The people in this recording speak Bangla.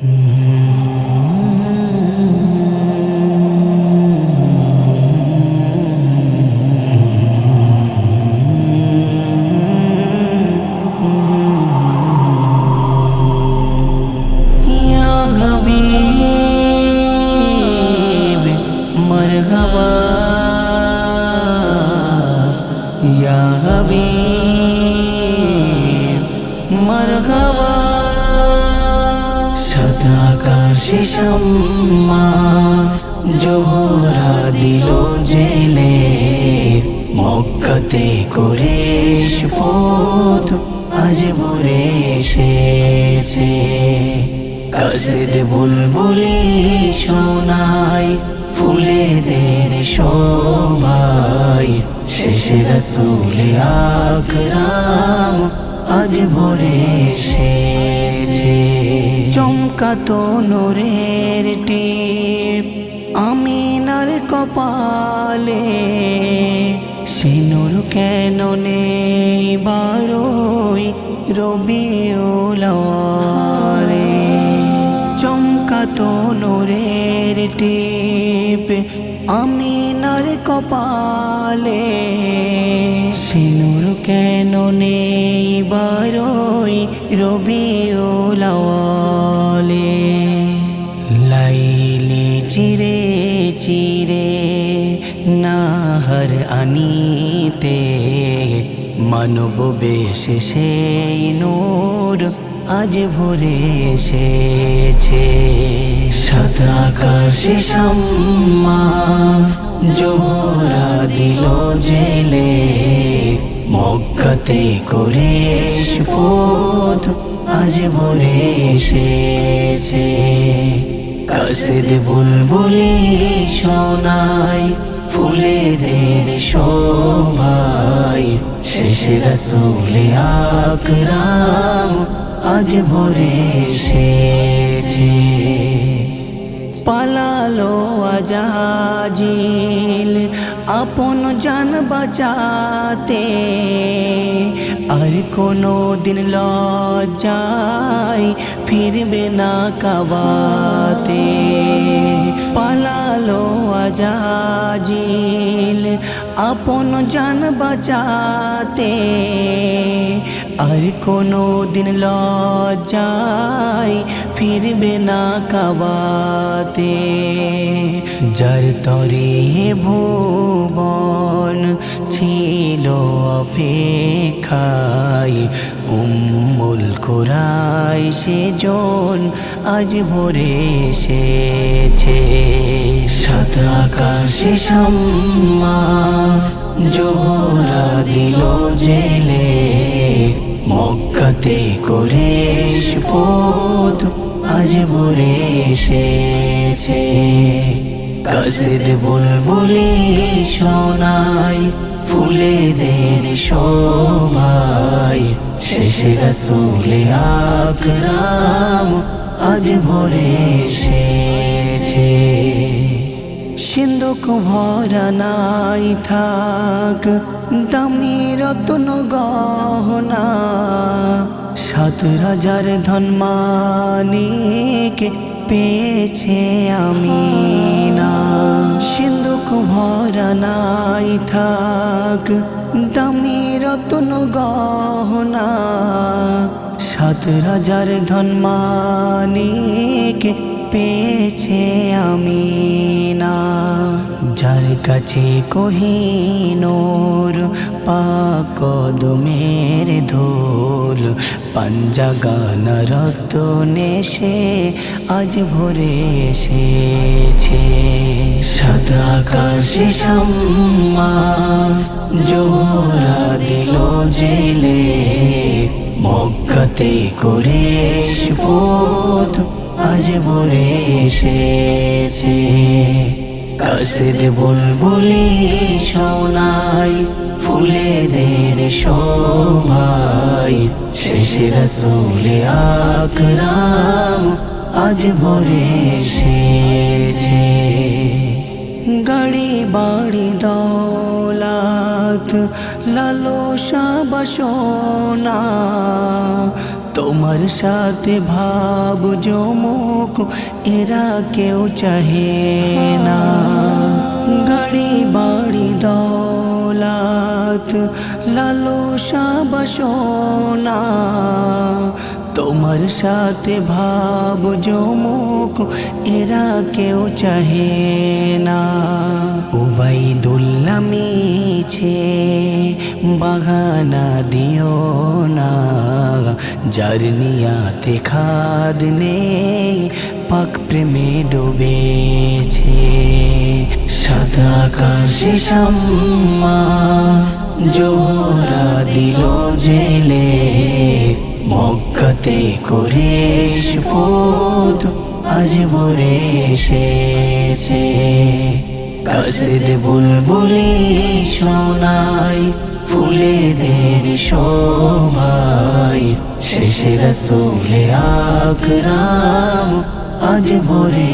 या हबीब मरहबा সাত আকাশে শাম্মা জোহরা দিল জেলে মক্কাতে কুরেশ পথ আজ ভরে এসেছে কাসেদ বুলবুলি শোনায় ফুলেদের শোভায় শেষে রাসূল আকরাম আজ ভরে এসেছে চমকাতো নূরের টিপ আমিনার কপালে সে নূর কেন নেই বারোই রবিউল আউয়ালে চমকাতো নূরের টিপ আমিনার কপালে সে নূর কেন নেই বারোই রবিউল আউয়ালে লাইলি চিরে চিরে নাহর আনিতে মানব বেশে সেই নূর আজ ভরে এসেছে সাত আকাশে শাম্মা জোহরা দিল জেলে মক্কাতে কুরেশ পথ আজ ভরে এসেছে কাসেদ বুলবুলি শোনায় ফুলেদের শোভায় শেষে রাসূল আকরাম আজ ভরে এসেছে পালালো আজাজিল আপন জান বাঁচাতে আর কোনো দিন লজ্জায় ফিরবে না কাবাতে পালালো আজাজিল আপন জান বাঁচাতে আর কোনো দিন লজ্জায় ফিরবে না কাবাতে যার তরে ভুবন ছিল অপেক্ষায় উম্মুল কুরাই সেজন আজ ভরে এসেছে সাত আকাশে শাম্মা জোহরা দিল জেলে মক্কাতে কুরেশ পথ আজ ভরে এসেছে কাসেদ বুলবুলি শোনায় ফুলেদের শোভায় শেষে রাসূল আকরাম আজ ভরে এসেছে সিন্ধুক ভরা নাই থাক দামি রত্ন গহনা ৭,০০০ ধন মানিক পেয়েছে আমিনা সিন্ধুক ভরা নাই থাক দামি রত্ন গহনা ৭,০০০ ধন মানিক পেয়েছে আমিনা যার কাছে কোহিনূর পাক কদমের ধুল পাঞ্জাগানা রত্নে সে আজ ভরে এসেছে সাত আকাশে শাম্মা জোহরা দিল জেলে মক্কাতে কুরেশ পথ আজ ভরে এসেছে কাসেদ বুলবুলি শোনায় ফুলেদের শোভায় শেষে রাসূল আকরাম আজ ভরে এসেছে গাড়ি বাড়ি দৌলত লালসা বাসনা তোমার সাথে ভাব জমুক এরা কেউ চাহে না। গাড়ি বাড়ি দৌলত লালসা বাসনা, তোমার সাথে ভাব জমুক এরা কেউ চাহে না। উবাইদুল্লাহ মিছে বাগানা দিও না, যার নিয়াতে খাদ নেই পাক প্রেমে ডুবেছে। সাদা আকাশে শাম্মা জোহরা দিল জেলে, মক্কাতে কুরাইশ পথ আজ ভরে এসেছে। কাসিদ বুলবুলি শোনাই ফুলেদের শোভায়, শেষে রাসূলে আকরাম আজ ভরে